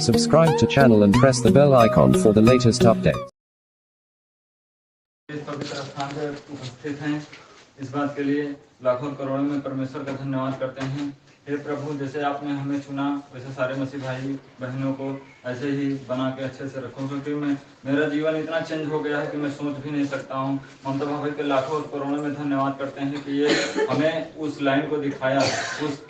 Subscribe to channel and press the bell icon for the latest updates. इस पवित्र स्थान पर उपस्थित हैं, इस बात के लिए लाखों करोड़ों में परमेश्वर का धन्यवाद करते हैं। हे प्रभु, जैसे आपने हमें चुना वैसे सारे मसीह भाई बहनों को ऐसे ही बना के अच्छे से रखो, क्योंकि मेरा जीवन इतना चेंज हो गया है कि मैं सोच भी नहीं सकता हूँ। ममता भाभी के लाखों करोड़ों में धन्यवाद करते हैं कि ये हमें उस लाइन को दिखाया, उस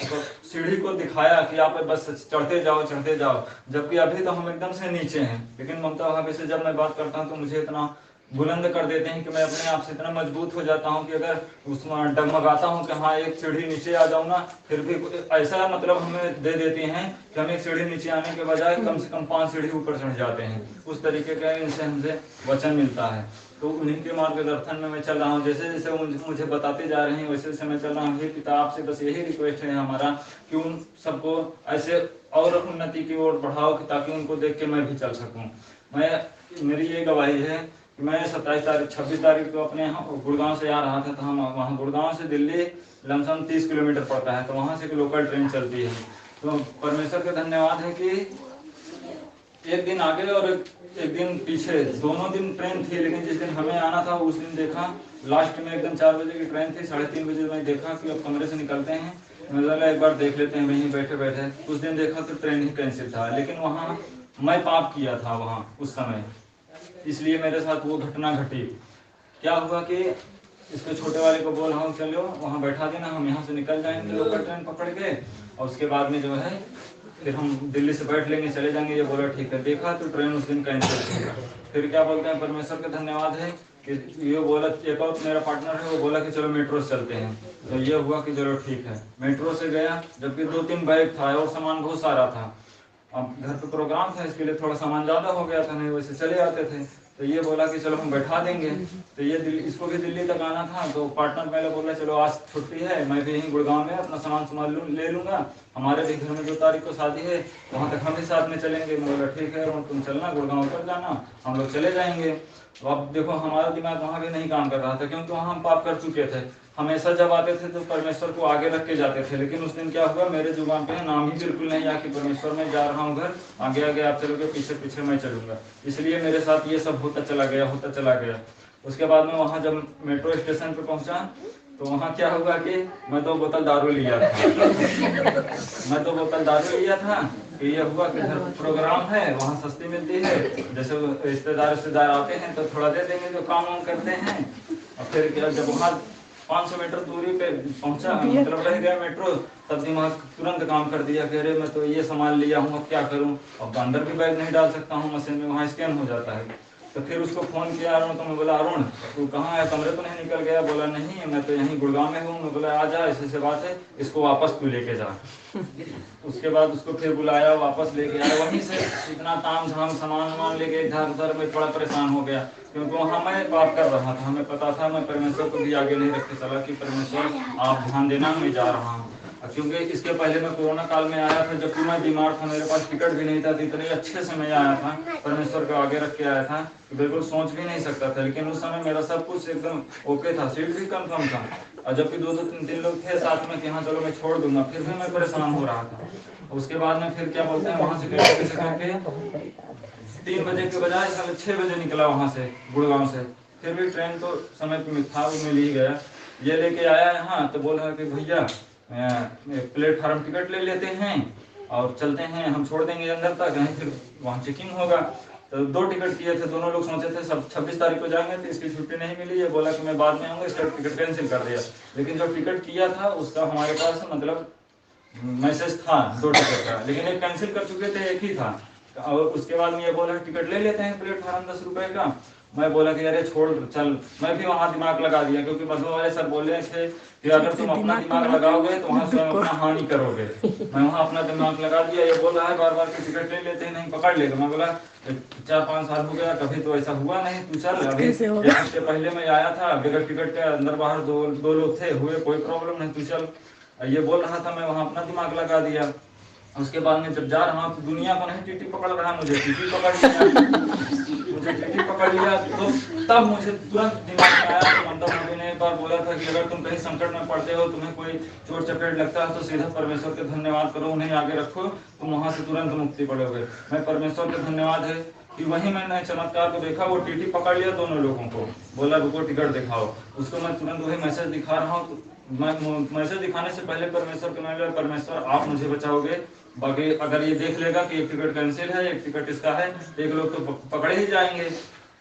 सीढ़ी को दिखाया कि आप बस चढ़ते जाओ, जबकि अभी तो हम एकदम से नीचे हैं। लेकिन ममता भाभी से जब मैं बात करता हूँ तो मुझे इतना बुलंद कर देते हैं कि मैं अपने आप से इतना मजबूत हो जाता हूँ कि अगर उसमें डगमगाता हूँ कि हाँ एक सीढ़ी नीचे आ जाऊँ ना, फिर भी ऐसा मतलब हमें दे देती हैं कि हम एक सीढ़ी नीचे आने के बजाय कम से कम 5 सीढ़ी ऊपर चढ़ जाते हैं। उस तरीके का इनसे हमसे वचन मिलता है। तो उन्हीं के मार्गदर्शन में मैं चल रहा हूँ। जैसे जैसे मुझे बताते जा रहे हैं वैसे वैसे मैं चल रहा हूँ। ये पिता आपसे बस यही रिक्वेस्ट है हमारा कि उन सबको ऐसे और उन्नति की ओर बढ़ाओ कि ताकि उनको देख के मैं भी चल सकूँ। मेरी ये गवाही है कि मैं 26 तारीख को अपने गुड़गांव से आ रहा था। तो हम वहाँ गुड़गांव से दिल्ली लमसम 30 किलोमीटर पड़ता है, तो वहाँ से एक लोकल ट्रेन चलती है। तो परमेश्वर का धन्यवाद है कि एक दिन आगे और एक दिन पीछे दोनों दिन ट्रेन थी, लेकिन जिस दिन हमें आना था उस दिन देखा लास्ट में एकदम 4 बजे की ट्रेन थी। 3:30 बजे मैं देखा कि अब कमरे से निकलते हैं, मैं एक बार देख लेते हैं वहीं बैठे बैठे। उस दिन देखा तो ट्रेन ही कैंसिल था। लेकिन वहाँ मैं पाप किया था वहाँ उस समय, इसलिए मेरे साथ वो घटना घटी। क्या हुआ कि इसके छोटे वाले को बोल रहा हूँ चलो वहाँ बैठा देना, हम यहाँ से निकल जाएंगे लोकल ट्रेन पकड़ के, और उसके बाद में जो है फिर हम दिल्ली से बैठ लेंगे, चले जाएंगे। ये बोला ठीक है। देखा तो ट्रेन उस दिन कैंसिल थी। फिर क्या बोलते हैं, परमेश्वर का धन्यवाद है कि ये बोला, एक और मेरा पार्टनर है वो बोला कि चलो मेट्रो से चलते हैं। तो ये हुआ कि चलो ठीक है, मेट्रो से गया। जबकि 2-3 बैग था और सामान बहुत सारा था। अब घर पे प्रोग्राम था, इसके लिए थोड़ा सामान ज़्यादा हो गया था, नहीं वैसे चले आते थे। तो ये बोला कि चलो हम बैठा देंगे। तो ये इसको भी दिल्ली तक आना था। तो पार्टनर पहले बोला चलो आज छुट्टी है, मैं भी यहीं गुड़गांव में अपना सामान ले लूँगा, हमारे भी घर में 2 तारीख को शादी है, वहाँ तक हम भी साथ में चलेंगे। मैं बोला ठीक है, और तुम चलना गुड़गांव उतर जाना, हम लोग चले जाएंगे। तो अब देखो हमारा दिमाग वहाँ भी नहीं काम कर रहा था, क्योंकि वहाँ हम पाप कर चुके थे। हमेशा जब आते थे तो परमेश्वर को आगे रख के जाते थे। लेकिन उस दिन क्या हुआ, मेरे जुबान पे नाम ही बिल्कुल नहीं आया कि परमेश्वर मैं जा रहा हूँ घर, आगे आगे आप चलोगे, पीछे पीछे मैं चलूंगा। इसलिए मेरे साथ ये सब होता चला गया। उसके बाद में वहाँ जब मेट्रो स्टेशन पे पहुंचा तो वहाँ क्या हुआ कि मैं 2 बोतल दारू लिया था। कि ये हुआ कि घर प्रोग्राम है, वहाँ सस्ती मिलती है, जैसे रिश्तेदार आते हैं तो थोड़ा दे देंगे जो काम वाम करते हैं। और फिर जब वहाँ 500 मीटर दूरी पे पहुंचा, मतलब रह गया मेट्रो, तब दिमाग तुरंत काम कर दिया कि अरे मैं तो ये सामान लिया हूँ, अब क्या करूँ। अब अंदर भी बैग नहीं डाल सकता हूँ मशीन में, वहाँ स्कैन हो जाता है। तो फिर उसको फोन किया अरुण को। मैं बोला अरुण तू कहाँ है, कमरे तो नहीं निकल गया? बोला नहीं मैं तो यहीं गुड़गांव में हूँ। मैं बोला आ जा, ऐसे बात है, इसको वापस तू लेके जा। उसके बाद उसको फिर बुलाया, वापस लेके आया। वहीं से इतना ताम झाम सामान लेके इधर उधर में बड़ा परेशान हो गया, क्योंकि वहाँ मैं बात कर रहा था, हमें पता था। मैं परमेश्वर को भी आगे नहीं रख के चला कि परमेश्वर आप ध्यान देना, मैं जा रहा हूँ। क्योंकि इसके पहले मैं कोरोना काल में आया था, जबकि मैं बीमार था, मेरे पास टिकट भी नहीं था, तो इतने अच्छे से मैं आया था, परमेश्वर को आगे रख के आया था, बिल्कुल सोच भी नहीं सकता था। लेकिन उस समय मेरा सब कुछ एकदम ओके था, सीट भी कंफर्म था। और जबकि 2-3 लोग थे साथ में कि हाँ चलो मैं छोड़ दूंगा, फिर भी मैं परेशान हो रहा था। उसके बाद में फिर क्या बोलते हैं, वहाँ से करके 3 बजे के बजाय 6:30 बजे निकला वहाँ से गुड़गांव से। फिर भी ट्रेन तो समय पे था, वो मिल ही गया। ये लेके आया यहाँ तो बोल रहा कि भैया प्लेटफार्म टिकट ले लेते हैं और चलते हैं, हम छोड़ देंगे अंदर तक, कहीं फिर वहाँ चेकिंग होगा। तो 2 टिकट किए थे, दोनों लोग सोचे थे सब 26 तारीख को जाएंगे, तो इसकी छुट्टी नहीं मिली। ये बोला कि मैं बाद में आऊँगा, इसका टिकट कैंसिल कर दिया। लेकिन जो टिकट किया था उसका हमारे पास मतलब मैसेज था 2 टिकट का, लेकिन एक कैंसिल कर चुके थे, एक ही था। और उसके बाद में ये बोला टिकट ले लेते हैं प्लेटफार्म 10 रुपए का। मैं बोला कि अरे छोड़ चल। मैं भी वहाँ दिमाग लगा दिया, क्योंकि मधु वाले सर बोले थे कि अगर तुम अपना दिमाग लगाओगे तो वहाँ स्वयं अपना हानि करोगे। मैं वहाँ अपना दिमाग लगा दिया। ये बोल रहा है बार बार कि टिकट ले लेते हैं, नहीं पकड़ लेगा। मैं बोला 4-5 साल हो गया, कभी तो ऐसा हुआ नहीं, तू चल। अभी 1 हफ्ते पहले मैं आया था, बगैर टिकट के अंदर बाहर 2 लोग थे, हुए कोई प्रॉब्लम नहीं, तू चल। ये बोल रहा था, मैं वहाँ अपना दिमाग लगा दिया। उसके बाद में जब जा रहा हूँ तो दुनिया को नहीं टीटी पकड़ रहा, मुझे टीटी पकड़ लिया। मुझे टीटी पकड़ लिया तो तब मुझे तुरंत दिमाग में आया कि मंदा मम्मी ने एक बार बोला था कि अगर तुम कहीं संकट में पड़ते हो, तुम्हें कोई चोट चपेट लगता है तो सीधा परमेश्वर के धन्यवाद करो, उन्हें आगे रखो, तुम वहां से तुरंत मुक्ति पड़ोगे। मैं परमेश्वर के धन्यवाद है कि वही मैंने चमत्कार को देखा, वो टीटी पकड़ लिया दोनों लोगों को, बोला रुको टिकट दिखाओ। उसको मैं तुरंत वही मैसेज दिखा रहा हूँ। मैं मैसेज दिखाने से पहले परमेश्वर को मैं, परमेश्वर आप मुझे बचाओगे, बाकी अगर ये देख लेगा कि एक टिकट कैंसिल है, एक टिकट इसका है, एक लोग तो पकड़े ही जाएंगे।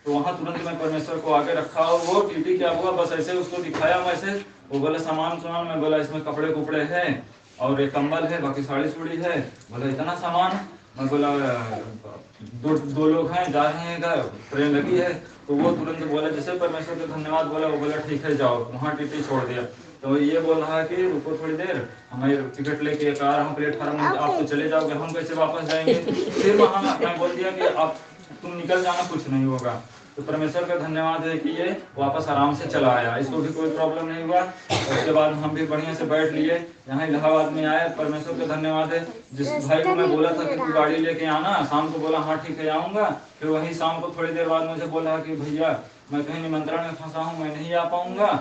तो वहां तुरंत मैं परमेश्वर को आगे रखा और वो टीटी क्या हुआ, बस ऐसे उसको दिखाया मैसेज। वो बोला सामान सामान, मैं बोला इसमें कपड़े कुपड़े हैं और एक कंबल है, बाकी साड़ी सूड़ी है। बोला इतना सामान, मैं बोला दो लोग हैं, जा रहे हैं घर, ट्रेन लगी है। तो वो तुरंत बोला, जैसे परमेश्वर का धन्यवाद बोला, वो बोला ठीक है जाओ, वहाँ टीटी छोड़ दिया। तो ये बोल रहा है कि रुको थोड़ी देर, हमें टिकट लेके आ रहा हूँ प्लेटफार्म, आप तो चले जाओगे, हम कैसे वापस जाएंगे। फिर वहाँ मैं बोल दिया कि आप तुम निकल जाना, कुछ नहीं होगा। तो परमेश्वर का धन्यवाद है कि ये वापस आराम से चला आया, इसको भी कोई प्रॉब्लम नहीं हुआ। उसके बाद हम भी बढ़िया से बैठ लिए, यहाँ इलाहाबाद में आए। परमेश्वर का धन्यवाद है, जिस भाई को मैं बोला था कि तू गाड़ी लेके आना, शाम को बोला हाँ ठीक है आऊँगा। फिर वही शाम को थोड़ी देर बाद मुझे बोला कि भैया मैं कहीं निमंत्रण में फंसा हूँ, मैं नहीं आ पाऊंगा।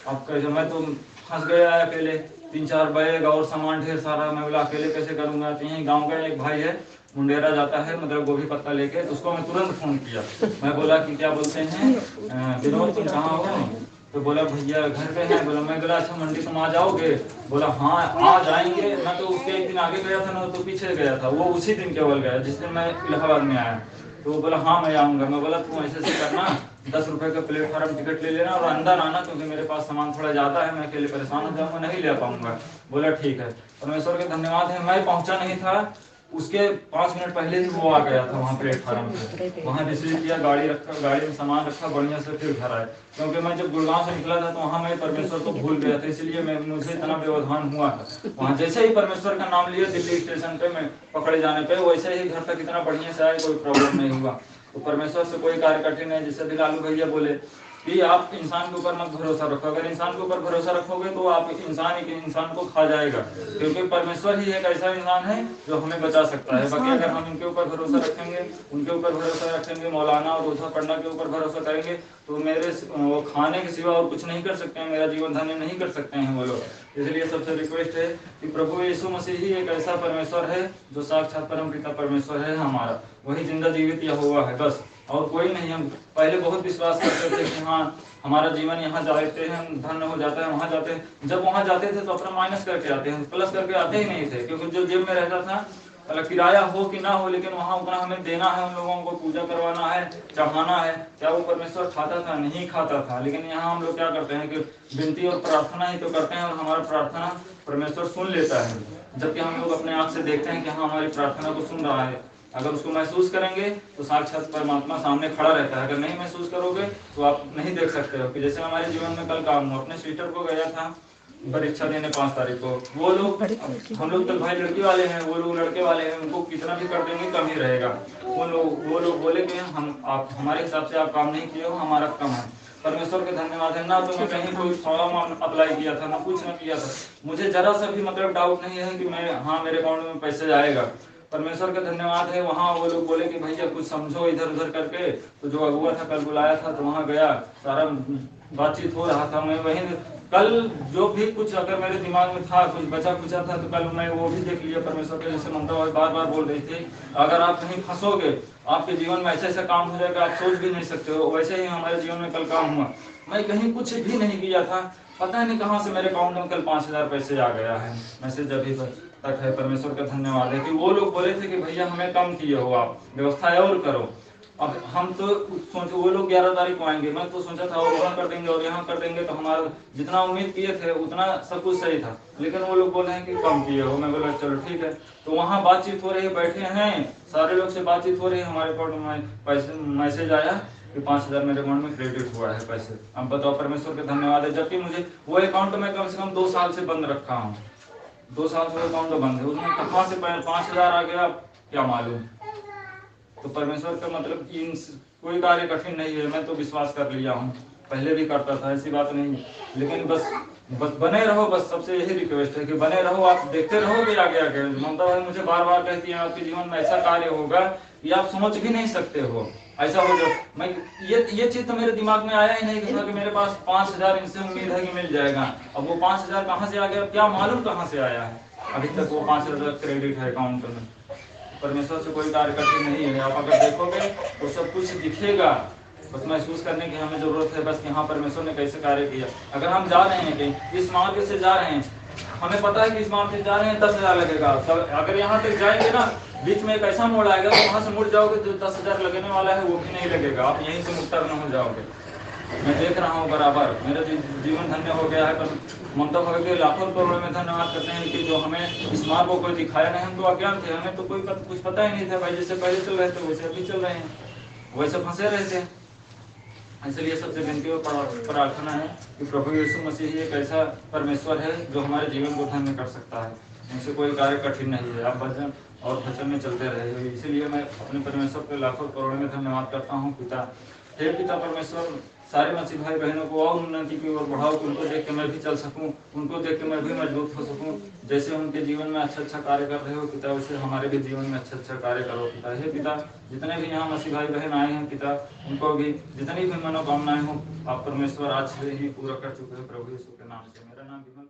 अब कैसे, मैं तो फंस गया अकेले, 3-4 बैग और सामान ढेर सारा, मैं बोला अकेले कैसे करूंगा। तो यहीं गाँव का एक भाई है, मुंडेरा जाता है, मतलब गोभी पत्ता लेके, तो उसको मैं तुरंत फोन किया। मैं बोला कि क्या बोलते हैं विनोद तुम कहाँ हो। तो बोला भैया घर पे है। बोला, मैं बोला अच्छा मंडी तुम आ जाओगे। बोला हाँ आ जाएंगे। मैं तो उसके एक दिन आगे गया था ना, तो पीछे गया था, वो उसी दिन केवल गया जिस दिन मैं इलाहाबाद में आया। तो वो बोला हाँ मैं आऊँगा। मैं बोला तुम ऐसे करना, 10 रुपए का प्लेटफार्म टिकट ले लेना और अंदर आना, क्योंकि मेरे पास सामान थोड़ा ज्यादा है, मैं अकेले परेशान हो जाऊंगा, नहीं ले पाऊंगा। बोला ठीक है। परमेश्वर के धन्यवाद है, मैं पहुंचा नहीं था, उसके 5 मिनट पहले ही वो आ गया था वहाँ प्लेटफार्म पे, वहाँ रिसीव किया, गाड़ी रखा, गाड़ी में सामान रखा, बढ़िया से फिर घर आए। क्योंकि मैं जब गुड़गांव से निकला था तो वहाँ मैं परमेश्वर को भूल गया था, इसलिए मुझे इतना व्यवधान हुआ था। वहाँ जैसे ही परमेश्वर का नाम लिया दिल्ली स्टेशन पे मैं पकड़े जाने पे, वैसे ही घर तक इतना बढ़िया से आए, कोई प्रॉब्लम नहीं हुआ। तो परमेश्वर से कोई कार्य कठिन है। जैसे लालू भैया बोले कि आप इंसान के ऊपर मत भरोसा रखो, अगर इंसान के ऊपर भरोसा रखोगे तो आप इंसान को खा जाएगा, क्योंकि परमेश्वर ही एक ऐसा इंसान है जो हमें बचा सकता है। बाकी अगर हम इनके ऊपर भरोसा रखेंगे, उनके ऊपर भरोसा रखेंगे, मौलाना और रोजा पढ़ना के ऊपर भरोसा करेंगे, तो मेरे वो खाने के सिवा और कुछ नहीं कर सकते हैं, मेरा जीवन धन्य नहीं कर सकते हैं वो लोग। इसलिए सबसे रिक्वेस्ट है कि प्रभु यीशु मसीह ही एक ऐसा परमेश्वर है जो साक्षात परम पिता परमेश्वर है हमारा, वही जिंदा जीवित यहोवा है, बस और कोई नहीं। हम पहले बहुत विश्वास करते थे कि हाँ हमारा जीवन यहाँ जाते हैं हम धन्य हो जाता है, वहां जाते हैं, जब वहां जाते थे तो अपना माइनस करके आते हैं, प्लस करके आते ही नहीं थे, क्योंकि जो जेब में रहता था, मतलब किराया हो कि ना हो, लेकिन वहां उतना हमें देना है, उन लोगों को पूजा करवाना है, चढ़ाना है। क्या वो परमेश्वर खाता था? नहीं खाता था। लेकिन यहाँ हम लोग क्या करते हैं कि विनती और प्रार्थना ही तो करते हैं, और हमारा प्रार्थना परमेश्वर सुन लेता है, जबकि हम लोग अपने आप से देखते हैं कि हाँ हमारी प्रार्थना को सुन रहा है। अगर उसको महसूस करेंगे तो साक्षात परमात्मा सामने खड़ा रहता है, अगर नहीं महसूस करोगे तो आप नहीं देख सकते हो। कि जैसे हमारे जीवन में कल काम हुआ, अपने स्वीटर को गया था परीक्षा देने 5 तारीख को, वो लोग, हम लोग तो भाई लड़की वाले हैं, वो लोग लड़के वाले हैं, उनको कितना भी कर देंगे कम ही रहेगा। वो लोग बोले कि आप हमारे हिसाब से आप काम नहीं किए हो, हमारा कम है। परमेश्वर के धन्यवाद है ना, तो मैं कहीं कोई फॉर्म अप्लाई किया था ना कुछ ना किया था, मुझे जरा सा भी मतलब डाउट नहीं है कि मैं हाँ मेरे अकाउंट में पैसे आएगा। परमेश्वर का धन्यवाद है। वहाँ वो लोग बोले कि भैया कुछ समझो इधर उधर करके, तो जो अगुआ था कल बुलाया था, तो वहाँ गया, सारा बातचीत हो रहा था। मैं वहीं कल जो भी कुछ अगर मेरे दिमाग में था, कुछ बचा कुचा था, तो कल मैं वो भी देख लिया परमेश्वर के। जैसे ममता बार बार बोल रही थी, अगर आप कहीं फंसोगे आपके जीवन में ऐसे ऐसा काम हो जाएगा आप सोच भी नहीं सकते हो। वैसे ही हमारे जीवन में कल काम हुआ, मैं कहीं कुछ भी नहीं किया था, पता नहीं कहाँ से मेरे अकाउंट में कल 5000 पैसे आ गया है, मैसेज अभी तक है। परमेश्वर का धन्यवाद है कि वो लोग बोले थे कि भैया हमें कम किए हो, आप व्यवस्था और करो। अब हम तो सोचे वो लोग 11 तारीख को आएंगे, मैं तो सोचा था और वहाँ कर देंगे और यहाँ कर देंगे, तो हमारा जितना उम्मीद किए थे उतना सब कुछ सही था, लेकिन वो लोग बोले हैं कि कम किए हो। मैं बोला चलो ठीक है। तो वहाँ बातचीत हो रही है, बैठे हैं सारे लोग से बातचीत हो रही है, हमारे अकाउंट में पैसे मैसेज आया कि 5000 मेरे अकाउंट में क्रेडिट हुआ है पैसे। अब बताओ परमेश्वर का धन्यवाद है, जबकि मुझे वो अकाउंट में कम से कम 2 साल से बंद रखा हूँ, 2 साल से अकाउंट बंद है, उसमें कहाँ से 5000 आ गया क्या मालूम। तो परमेश्वर का मतलब कि कोई कार्य कठिन नहीं है, मैं तो विश्वास कर लिया हूँ पहले भी करता था, ऐसी बात नहीं। लेकिन बस बने रहो, बस सबसे यही रिक्वेस्ट है कि बने रहो, आप देखते रहोगे आगे आगे। ममता भाई मुझे बार बार कहती है आपके जीवन में ऐसा कार्य होगा कि आप सोच भी नहीं सकते हो, ऐसा हो जाए। मैं ये चीज तो मेरे दिमाग में आया ही नहीं कि मेरे पास 5,000 इनसे उम्मीद है कि मिल जाएगा। अब वो 5,000 कहाँ से आ गया, क्या मालूम कहाँ से आया है। अभी तक वो 5,000 क्रेडिट है अकाउंट में। परमेश्वर से कोई कार्य कठिन नहीं है। आप अगर देखोगे तो सब कुछ दिखेगा, बस महसूस करने की हमें जरूरत है, बस यहाँ परमेश्वर ने कैसे कार्य किया। अगर हम जा रहे हैं कहीं, इस मार्ग से जा रहे हैं, हमें पता है कि इस मार्ग से जा रहे हैं 10,000 लगेगा। अगर यहाँ तक जाएंगे ना, बीच में एक ऐसा मोड़ आएगा तो वहां से मुड़ जाओगे तो 10,000 लगने वाला है वो भी नहीं लगेगा, आप यहीं से मुक्तर्न हो जाओगे। मैं देख रहा हूँ बराबर, मेरा जीवन धन्य हो गया है। पर ममता भाई के लाखों करोड़ों में धन्यवाद करते हैं कि जो हमें इस मार्ग को कोई दिखाया नहीं। हम तो अज्ञान थे, हमें तो कोई कुछ पता ही नहीं था भाई। जैसे पहले चल रहे थे वैसे अभी चल रहे हैं, वैसे फंसे रहे थे। इसलिए सबसे विनती और प्रार्थना है कि प्रभु यीशु मसीह एक ऐसा परमेश्वर है जो हमारे जीवन को धन्य कर सकता है। उनसे कोई कार्य कठिन नहीं है। आप भजन और वचन में चलते रहे। इसीलिए मैं अपने परमेश्वर के लाखों करोड़ों में धन्यवाद करता हूँ। पिता, हे पिता परमेश्वर, सारे मसीह भाई बहनों को और उन्नति की ओर बढ़ाओ कि उनको देख के मैं भी चल सकूं, उनको देख के मैं भी मजबूत हो सकूं। जैसे उनके जीवन में अच्छा अच्छा कार्य कर रहे हो पिता, वैसे हमारे भी जीवन में अच्छा अच्छा कार्य करो पिता। हे पिता, जितने भी यहाँ मसीह भाई बहन आए हैं पिता, उनको भी जितनी भी मनोकामनाएं हो आप परमेश्वर आज से ही पूरा कर चुके हो प्रभु यीशु के नाम से। मेरा नाम विमल